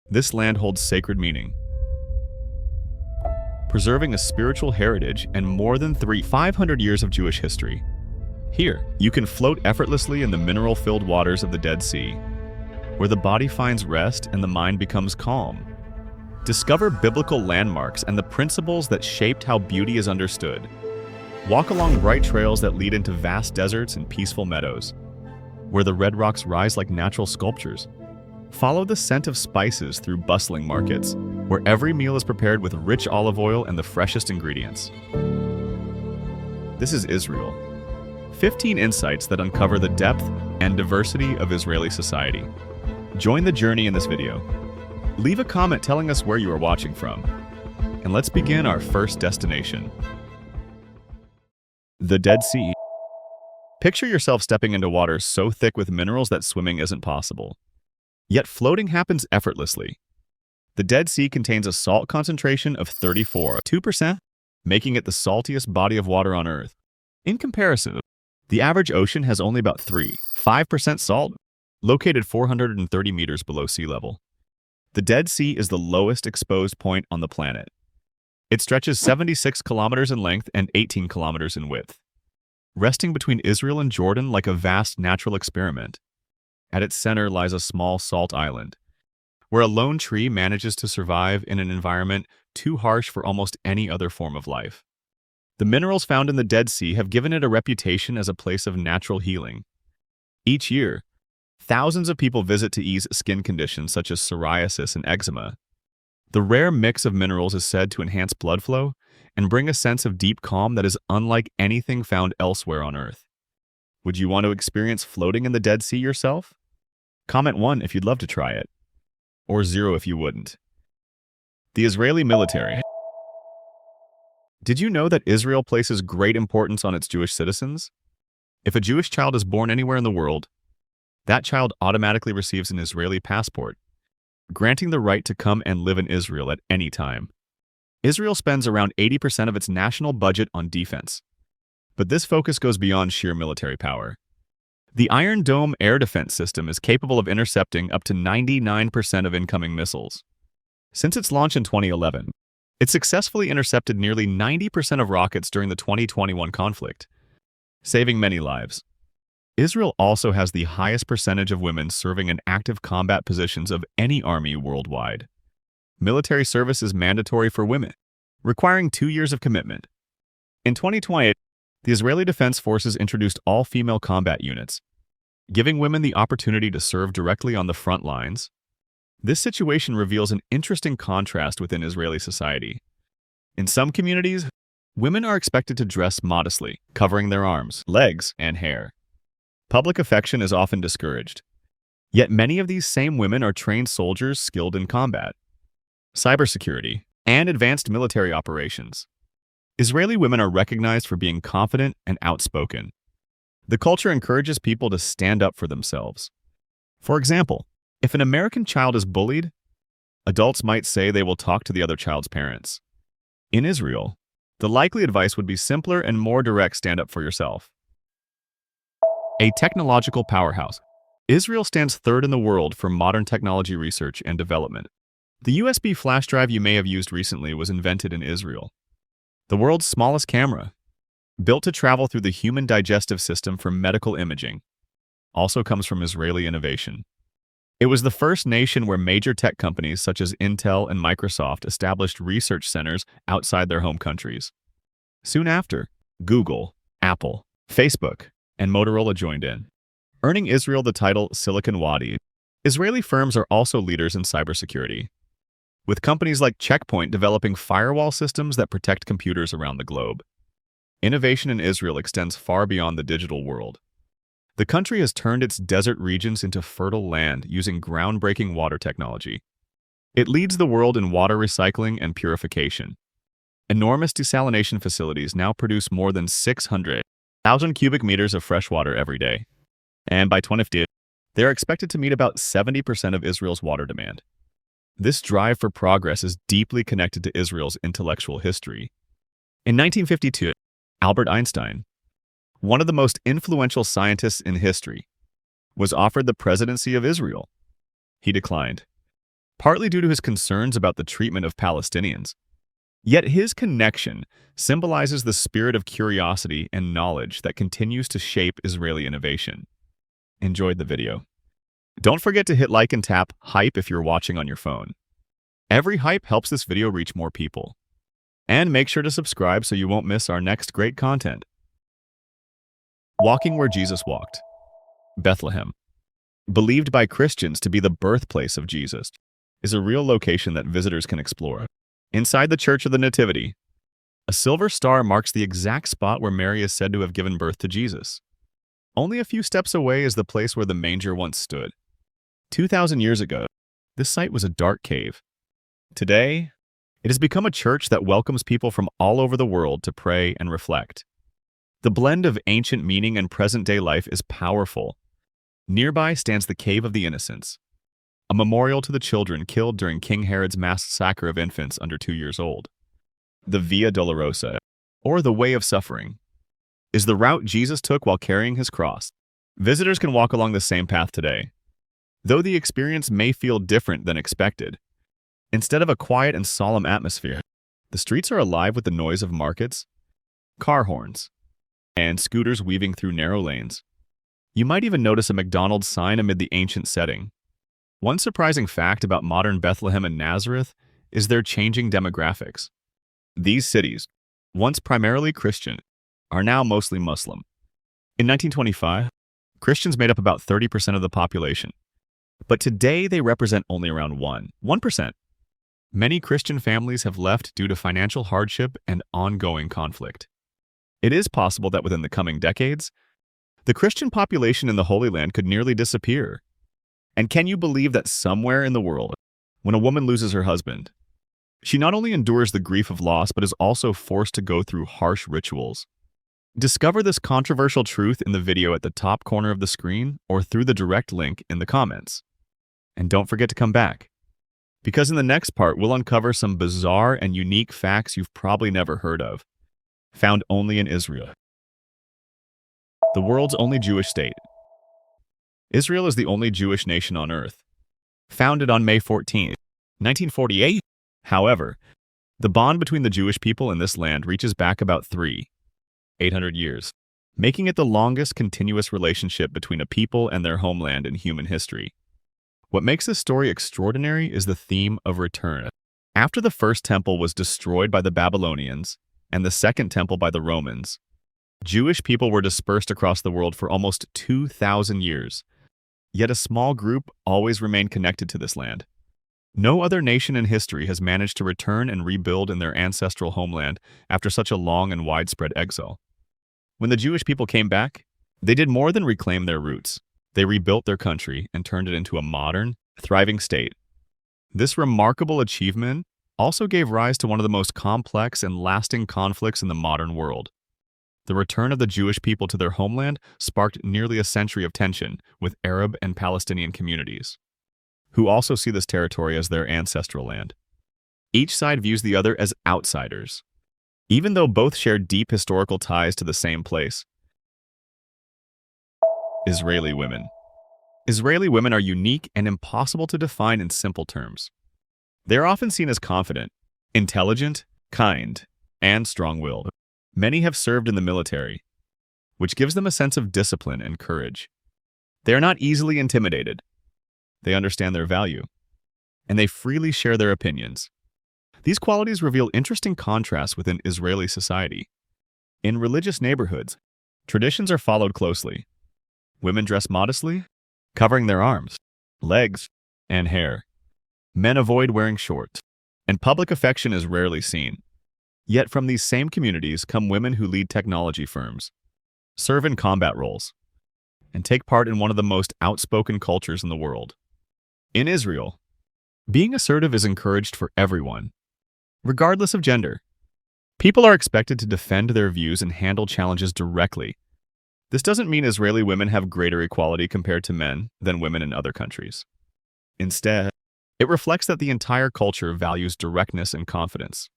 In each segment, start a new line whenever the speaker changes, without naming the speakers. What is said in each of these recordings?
This land holds sacred meaning, preserving a spiritual heritage and more than 500 years of Jewish history. Here, you can float effortlessly in the mineral-filled waters of the Dead Sea, where the body finds rest and the mind becomes calm. Discover biblical landmarks and the principles that shaped how beauty is understood. Walk along bright trails that lead into vast deserts and peaceful meadows, where the red rocks rise like natural sculptures. Follow the scent of spices through bustling markets, where every meal is prepared with rich olive oil and the freshest ingredients. This is Israel. 15 insights that uncover the depth and diversity of Israeli society. Join the journey in this video. Leave a comment telling us where you are watching from. And let's begin our first destination. The Dead Sea. Picture yourself stepping into water so thick with minerals that swimming isn't possible. Yet floating happens effortlessly. The Dead Sea contains a salt concentration of 34.2%, making it the saltiest body of water on Earth. In comparison, the average ocean has only about 5% salt, located 430 meters below sea level. The Dead Sea is the lowest exposed point on the planet. It stretches 76 kilometers in length and 18 kilometers in width, resting between Israel and Jordan like a vast natural experiment. At its center lies a small salt island, where a lone tree manages to survive in an environment too harsh for almost any other form of life. The minerals found in the Dead Sea have given it a reputation as a place of natural healing. Each year, thousands of people visit to ease skin conditions such as psoriasis and eczema. The rare mix of minerals is said to enhance blood flow and bring a sense of deep calm that is unlike anything found elsewhere on Earth. Would you want to experience floating in the Dead Sea yourself? Comment 1 if you'd love to try it, or 0 if you wouldn't. The Israeli military. Did you know that Israel places great importance on its Jewish citizens? If a Jewish child is born anywhere in the world, that child automatically receives an Israeli passport, granting the right to come and live in Israel at any time. Israel spends around 80% of its national budget on defense, but this focus goes beyond sheer military power. The Iron Dome air defense system is capable of intercepting up to 99% of incoming missiles. Since its launch in 2011, it successfully intercepted nearly 90% of rockets during the 2021 conflict, saving many lives. Israel also has the highest percentage of women serving in active combat positions of any army worldwide. Military service is mandatory for women, requiring 2 years of commitment. In 2020, the Israeli Defense Forces introduced all-female combat units, giving women the opportunity to serve directly on the front lines. This situation reveals an interesting contrast within Israeli society. In some communities, women are expected to dress modestly, covering their arms, legs, and hair. Public affection is often discouraged. Yet many of these same women are trained soldiers skilled in combat, cybersecurity, and advanced military operations. Israeli women are recognized for being confident and outspoken. The culture encourages people to stand up for themselves. For example, if an American child is bullied, adults might say they will talk to the other child's parents. In Israel, the likely advice would be simpler and more direct: stand up for yourself. A technological powerhouse. Israel stands third in the world for modern technology research and development. The USB flash drive you may have used recently was invented in Israel. The world's smallest camera, built to travel through the human digestive system for medical imaging, also comes from Israeli innovation. It was the first nation where major tech companies such as Intel and Microsoft established research centers outside their home countries. Soon after, Google, Apple, Facebook, and Motorola joined in, earning Israel the title Silicon Wadi. Israeli firms are also leaders in cybersecurity, with companies like Check Point developing firewall systems that protect computers around the globe. Innovation in Israel extends far beyond the digital world. The country has turned its desert regions into fertile land using groundbreaking water technology. It leads the world in water recycling and purification. Enormous desalination facilities now produce more than 600,000 cubic meters of fresh water every day. And by 2050, they are expected to meet about 70% of Israel's water demand. This drive for progress is deeply connected to Israel's intellectual history. In 1952, Albert Einstein, one of the most influential scientists in history, was offered the presidency of Israel. He declined, partly due to his concerns about the treatment of Palestinians. Yet his connection symbolizes the spirit of curiosity and knowledge that continues to shape Israeli innovation. Enjoyed the video? Don't forget to hit like and tap hype if you're watching on your phone. Every hype helps this video reach more people. And make sure to subscribe so you won't miss our next great content. Walking where Jesus walked. Bethlehem, believed by Christians to be the birthplace of Jesus, is a real location that visitors can explore. Inside the Church of the Nativity, a silver star marks the exact spot where Mary is said to have given birth to Jesus. Only a few steps away is the place where the manger once stood. 2,000 years ago, this site was a dark cave. Today, it has become a church that welcomes people from all over the world to pray and reflect. The blend of ancient meaning and present-day life is powerful. Nearby stands the Cave of the Innocents, a memorial to the children killed during King Herod's massacre of infants under 2 years old. The Via Dolorosa, or the Way of Suffering, is the route Jesus took while carrying his cross. Visitors can walk along the same path today, though the experience may feel different than expected. Instead of a quiet and solemn atmosphere, the streets are alive with the noise of markets, car horns, and scooters weaving through narrow lanes. You might even notice a McDonald's sign amid the ancient setting. One surprising fact about modern Bethlehem and Nazareth is their changing demographics. These cities, once primarily Christian, are now mostly Muslim. In 1925, Christians made up about 30% of the population, but today they represent only around 1%. Many Christian families have left due to financial hardship and ongoing conflict. It is possible that within the coming decades, the Christian population in the Holy Land could nearly disappear. And can you believe that somewhere in the world, when a woman loses her husband, she not only endures the grief of loss, but is also forced to go through harsh rituals? Discover this controversial truth in the video at the top corner of the screen or through the direct link in the comments. And don't forget to come back, because in the next part, we'll uncover some bizarre and unique facts you've probably never heard of, found only in Israel, the world's only Jewish state. Israel is the only Jewish nation on earth, founded on May 14, 1948. However, the bond between the Jewish people and this land reaches back about 800 years, making it the longest continuous relationship between a people and their homeland in human history. What makes this story extraordinary is the theme of return. After the first temple was destroyed by the Babylonians and the second temple by the Romans, Jewish people were dispersed across the world for almost 2,000 years. Yet a small group always remained connected to this land. No other nation in history has managed to return and rebuild in their ancestral homeland after such a long and widespread exile. When the Jewish people came back, they did more than reclaim their roots. They rebuilt their country and turned it into a modern, thriving state. This remarkable achievement also gave rise to one of the most complex and lasting conflicts in the modern world. The return of the Jewish people to their homeland sparked nearly a century of tension with Arab and Palestinian communities, who also see this territory as their ancestral land. Each side views the other as outsiders, even though both share deep historical ties to the same place. Israeli women. Israeli women are unique and impossible to define in simple terms. They are often seen as confident, intelligent, kind, and strong-willed. Many have served in the military, which gives them a sense of discipline and courage. They are not easily intimidated. They understand their value, and they freely share their opinions. These qualities reveal interesting contrasts within Israeli society. In religious neighborhoods, traditions are followed closely. Women dress modestly, covering their arms, legs, and hair. Men avoid wearing shorts, and public affection is rarely seen. Yet from these same communities come women who lead technology firms, serve in combat roles, and take part in one of the most outspoken cultures in the world. In Israel, being assertive is encouraged for everyone, regardless of gender. People are expected to defend their views and handle challenges directly. This doesn't mean Israeli women have greater equality compared to men than women in other countries. Instead, it reflects that the entire culture values directness and confidence.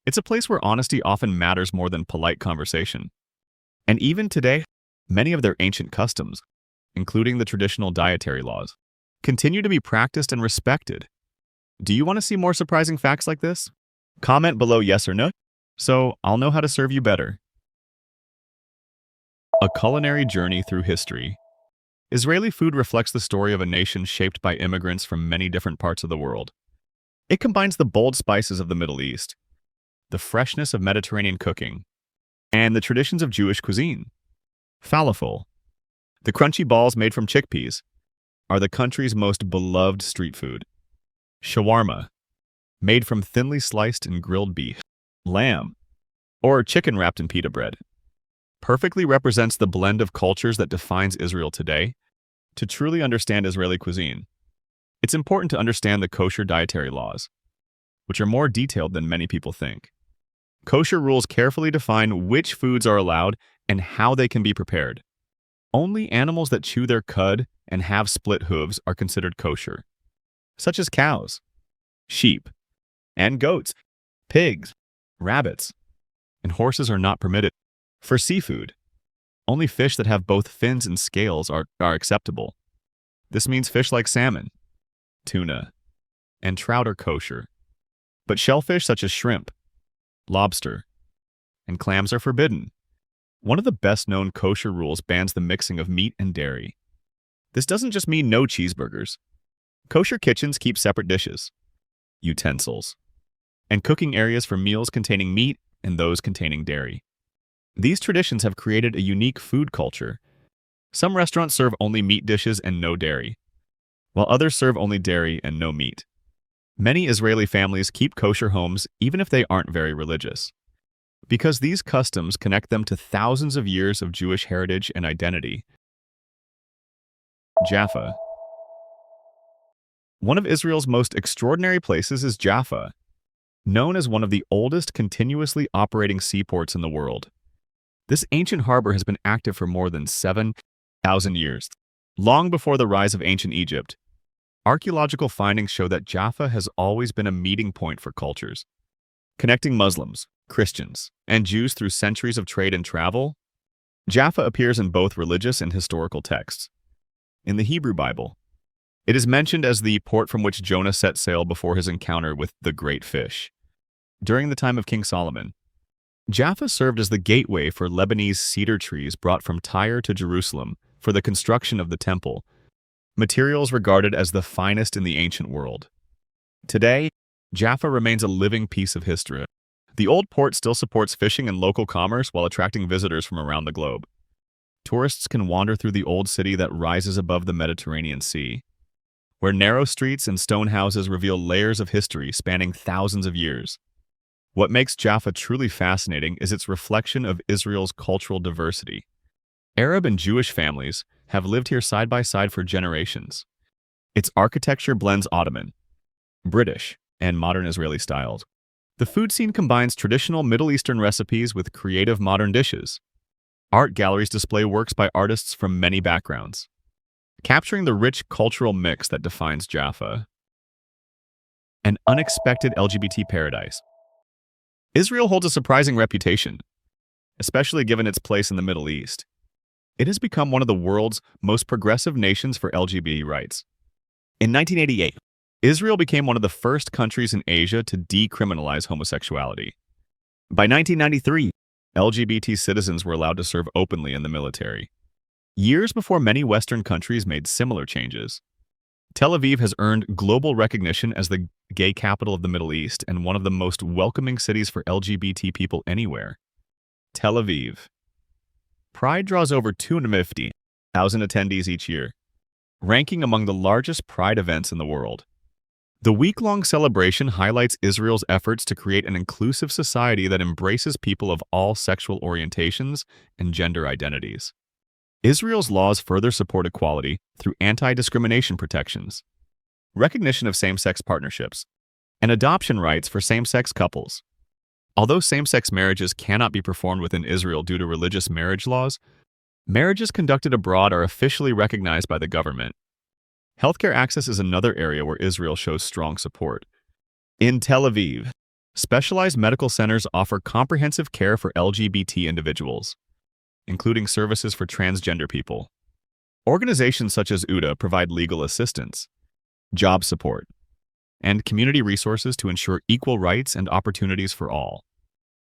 It's a place where honesty often matters more than polite conversation. And even today, many of their ancient customs, including the traditional dietary laws, continue to be practiced and respected. Do you want to see more surprising facts like this? Comment below yes or no, so I'll know how to serve you better. A culinary journey through history. Israeli food reflects the story of a nation shaped by immigrants from many different parts of the world. It combines the bold spices of the Middle East, the freshness of Mediterranean cooking, and the traditions of Jewish cuisine. Falafel, the crunchy balls made from chickpeas, are the country's most beloved street food. Shawarma, made from thinly sliced and grilled beef, lamb, or chicken wrapped in pita bread, perfectly represents the blend of cultures that defines Israel today. To truly understand Israeli cuisine, it's important to understand the kosher dietary laws, which are more detailed than many people think. Kosher rules carefully define which foods are allowed and how they can be prepared. Only animals that chew their cud and have split hooves are considered kosher, such as cows, sheep, and goats. Pigs, rabbits, and horses are not permitted. For seafood, only fish that have both fins and scales are acceptable. This means fish like salmon, tuna, and trout are kosher. But shellfish such as shrimp, lobster, and clams are forbidden. One of the best-known kosher rules bans the mixing of meat and dairy. This doesn't just mean no cheeseburgers. Kosher kitchens keep separate dishes, utensils, and cooking areas for meals containing meat and those containing dairy. These traditions have created a unique food culture. Some restaurants serve only meat dishes and no dairy, while others serve only dairy and no meat. Many Israeli families keep kosher homes even if they aren't very religious, because these customs connect them to thousands of years of Jewish heritage and identity. Jaffa. One of Israel's most extraordinary places is Jaffa, known as one of the oldest continuously operating seaports in the world. This ancient harbor has been active for more than 7,000 years. Long before the rise of ancient Egypt, archaeological findings show that Jaffa has always been a meeting point for cultures, connecting Muslims, Christians, and Jews through centuries of trade and travel. Jaffa appears in both religious and historical texts. In the Hebrew Bible, it is mentioned as the port from which Jonah set sail before his encounter with the great fish. During the time of King Solomon, Jaffa served as the gateway for Lebanese cedar trees brought from Tyre to Jerusalem for the construction of the temple, materials regarded as the finest in the ancient world. Today, Jaffa remains a living piece of history. The old port still supports fishing and local commerce while attracting visitors from around the globe. Tourists can wander through the old city that rises above the Mediterranean Sea, where narrow streets and stone houses reveal layers of history spanning thousands of years. What makes Jaffa truly fascinating is its reflection of Israel's cultural diversity. Arab and Jewish families have lived here side by side for generations. Its architecture blends Ottoman, British, and modern Israeli styles. The food scene combines traditional Middle Eastern recipes with creative modern dishes. Art galleries display works by artists from many backgrounds, capturing the rich cultural mix that defines Jaffa. An unexpected LGBT paradise. Israel holds a surprising reputation, especially given its place in the Middle East. It has become one of the world's most progressive nations for LGBT rights. In 1988, Israel became one of the first countries in Asia to decriminalize homosexuality. By 1993, LGBT citizens were allowed to serve openly in the military, years before many Western countries made similar changes. Tel Aviv has earned global recognition as the gay capital of the Middle East and one of the most welcoming cities for LGBT people anywhere. Tel Aviv. Pride draws over 250,000 attendees each year, ranking among the largest Pride events in the world. The week-long celebration highlights Israel's efforts to create an inclusive society that embraces people of all sexual orientations and gender identities. Israel's laws further support equality through anti-discrimination protections, recognition of same-sex partnerships, and adoption rights for same-sex couples. Although same-sex marriages cannot be performed within Israel due to religious marriage laws, marriages conducted abroad are officially recognized by the government. Healthcare access is another area where Israel shows strong support. In Tel Aviv, specialized medical centers offer comprehensive care for LGBT individuals, including services for transgender people. Organizations such as UDA provide legal assistance, job support, and community resources to ensure equal rights and opportunities for all.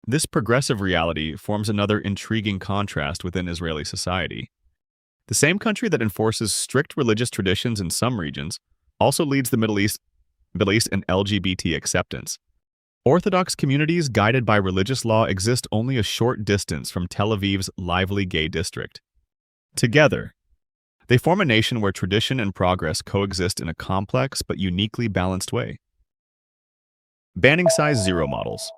This progressive reality forms another intriguing contrast within Israeli society. The same country that enforces strict religious traditions in some regions also leads the Middle East in LGBT acceptance. Orthodox communities guided by religious law exist only a short distance from Tel Aviv's lively gay district. Together, they form a nation where tradition and progress coexist in a complex but uniquely balanced way. Banning size zero models.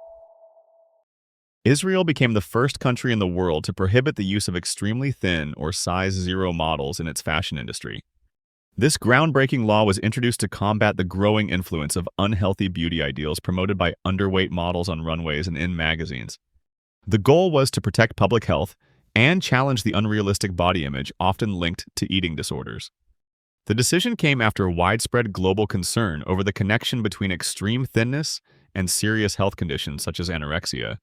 Israel became the first country in the world to prohibit the use of extremely thin or size zero models in its fashion industry. This groundbreaking law was introduced to combat the growing influence of unhealthy beauty ideals promoted by underweight models on runways and in magazines. The goal was to protect public health and challenge the unrealistic body image often linked to eating disorders. The decision came after widespread global concern over the connection between extreme thinness and serious health conditions such as anorexia.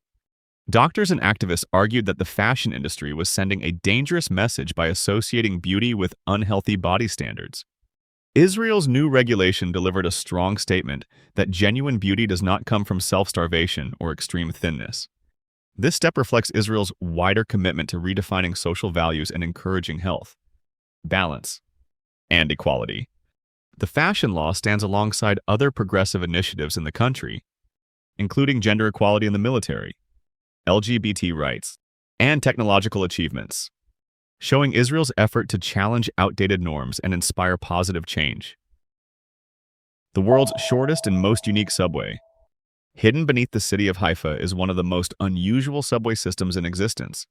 Doctors and activists argued that the fashion industry was sending a dangerous message by associating beauty with unhealthy body standards. Israel's new regulation delivered a strong statement that genuine beauty does not come from self-starvation or extreme thinness. This step reflects Israel's wider commitment to redefining social values and encouraging health, balance, and equality. The fashion law stands alongside other progressive initiatives in the country, including gender equality in the military, LGBT rights, and technological achievements, showing Israel's effort to challenge outdated norms and inspire positive change. The world's shortest and most unique subway. Hidden beneath the city of Haifa is one of the most unusual subway systems in existence,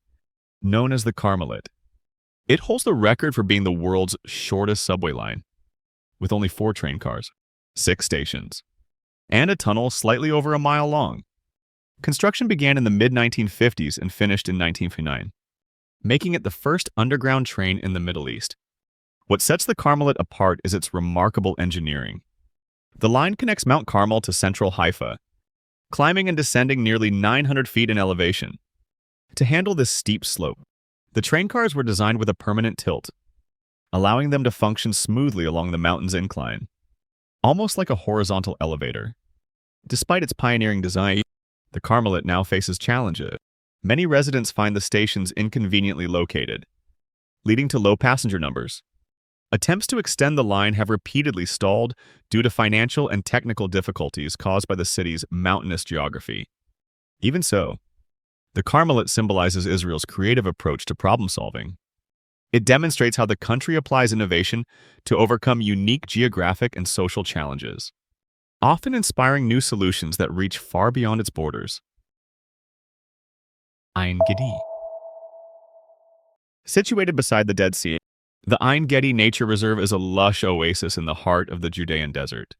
known as the Carmelit. It holds the record for being the world's shortest subway line, with only 4 train cars, 6 stations, and a tunnel slightly over a mile long. Construction began in the mid-1950s and finished in 1959, making it the first underground train in the Middle East. What sets the Carmelit apart is its remarkable engineering. The line connects Mount Carmel to central Haifa, climbing and descending nearly 900 feet in elevation. To handle this steep slope, the train cars were designed with a permanent tilt, allowing them to function smoothly along the mountain's incline, almost like a horizontal elevator. Despite its pioneering design, the Carmelit now faces challenges. Many residents find the stations inconveniently located, leading to low passenger numbers. Attempts to extend the line have repeatedly stalled due to financial and technical difficulties caused by the city's mountainous geography. Even so, the Carmelit symbolizes Israel's creative approach to problem solving. It demonstrates how the country applies innovation to overcome unique geographic and social challenges, often inspiring new solutions that reach far beyond its borders. Ein Gedi. Situated beside the Dead Sea, the Ein Gedi Nature Reserve is a lush oasis in the heart of the Judean desert.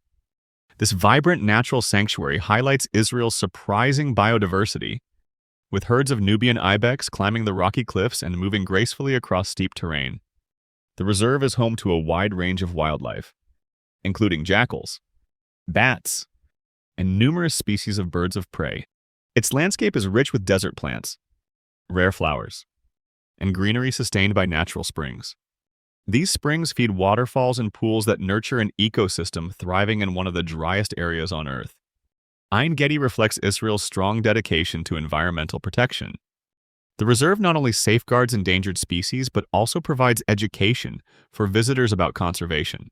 This vibrant natural sanctuary highlights Israel's surprising biodiversity, with herds of Nubian ibex climbing the rocky cliffs and moving gracefully across steep terrain. The reserve is home to a wide range of wildlife, including jackals, bats, and numerous species of birds of prey. Its landscape is rich with desert plants, rare flowers, and greenery sustained by natural springs. These springs feed waterfalls and pools that nurture an ecosystem thriving in one of the driest areas on Earth. Ein Gedi reflects Israel's strong dedication to environmental protection. The reserve not only safeguards endangered species but also provides education for visitors about conservation.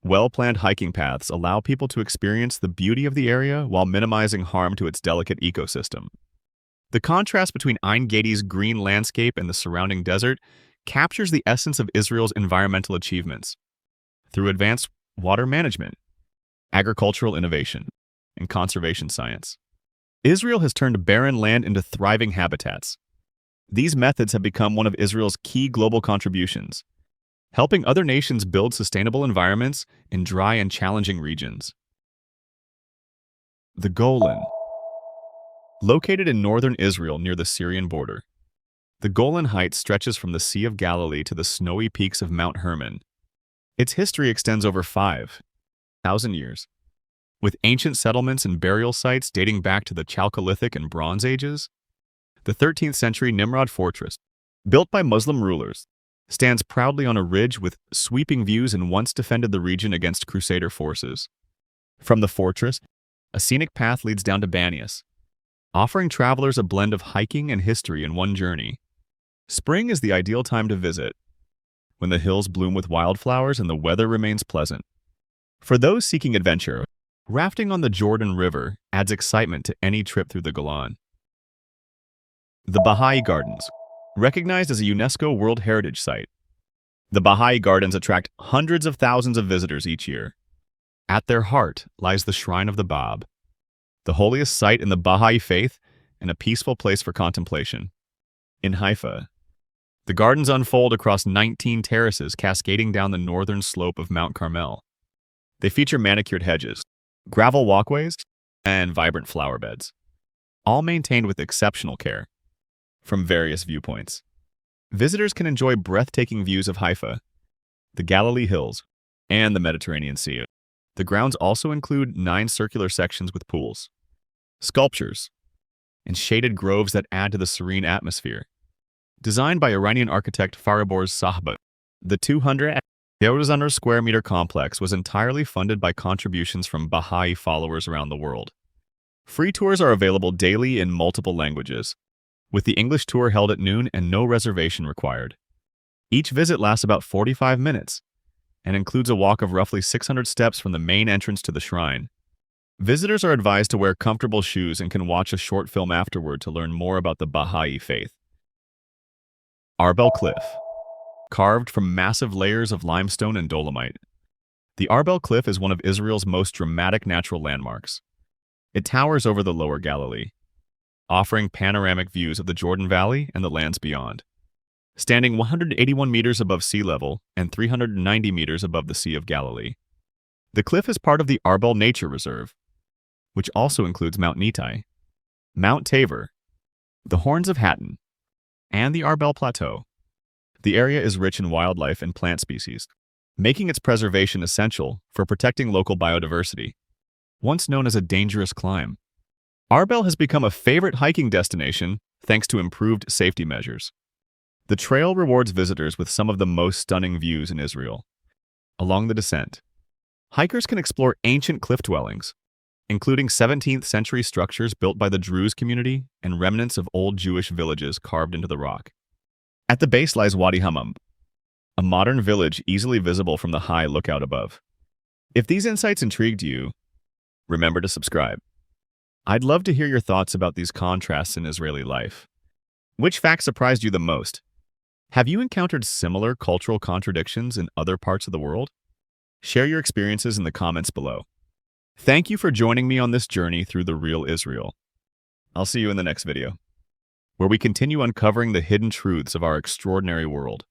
Well-planned hiking paths allow people to experience the beauty of the area while minimizing harm to its delicate ecosystem. The contrast between Ein Gedi's green landscape and the surrounding desert captures the essence of Israel's environmental achievements. Through advanced water management, agricultural innovation, and conservation science, Israel has turned barren land into thriving habitats. These methods have become one of Israel's key global contributions, helping other nations build sustainable environments in dry and challenging regions. The Golan. Located in northern Israel near the Syrian border, the Golan Heights stretches from the Sea of Galilee to the snowy peaks of Mount Hermon. Its history extends over 5,000 years, with ancient settlements and burial sites dating back to the Chalcolithic and Bronze Ages. The 13th century Nimrod fortress, built by Muslim rulers, stands proudly on a ridge with sweeping views and once defended the region against Crusader forces. From the fortress, a scenic path leads down to Banias, offering travelers a blend of hiking and history in one journey. Spring is the ideal time to visit, when the hills bloom with wildflowers and the weather remains pleasant. For those seeking adventure, rafting on the Jordan River adds excitement to any trip through the Golan. The Bahá'í Gardens, recognized as a UNESCO World Heritage Site. The Bahá'í Gardens attract hundreds of thousands of visitors each year. At their heart lies the Shrine of the Bab, the holiest site in the Bahá'í faith and a peaceful place for contemplation. In Haifa, the gardens unfold across 19 terraces cascading down the northern slope of Mount Carmel. They feature manicured hedges, gravel walkways, and vibrant flower beds, all maintained with exceptional care. From various viewpoints, visitors can enjoy breathtaking views of Haifa, the Galilee Hills, and the Mediterranean Sea. The grounds also include 9 circular sections with pools, sculptures, and shaded groves that add to the serene atmosphere. Designed by Iranian architect Fariborz Sahba, the 200 square meter complex was entirely funded by contributions from Bahá'í followers around the world. Free tours are available daily in multiple languages, with the English tour held at noon and no reservation required. Each visit lasts about 45 minutes and includes a walk of roughly 600 steps from the main entrance to the shrine. Visitors are advised to wear comfortable shoes and can watch a short film afterward to learn more about the Bahá'í faith. Arbel Cliff, carved from massive layers of limestone and dolomite. The Arbel Cliff is one of Israel's most dramatic natural landmarks. It towers over the lower Galilee, offering panoramic views of the Jordan Valley and the lands beyond. Standing 181 meters above sea level and 390 meters above the Sea of Galilee, the cliff is part of the Arbel Nature Reserve, which also includes Mount Nitai, Mount Tabor, the Horns of Hattin, and the Arbel Plateau. The area is rich in wildlife and plant species, making its preservation essential for protecting local biodiversity. Once known as a dangerous climb, Arbel has become a favorite hiking destination thanks to improved safety measures. The trail rewards visitors with some of the most stunning views in Israel. Along the descent, hikers can explore ancient cliff dwellings, including 17th-century structures built by the Druze community and remnants of old Jewish villages carved into the rock. At the base lies Wadi Hammam, a modern village easily visible from the high lookout above. If these insights intrigued you, remember to subscribe. I'd love to hear your thoughts about these contrasts in Israeli life. Which fact surprised you the most? Have you encountered similar cultural contradictions in other parts of the world? Share your experiences in the comments below. Thank you for joining me on this journey through the real Israel. I'll see you in the next video, where we continue uncovering the hidden truths of our extraordinary world.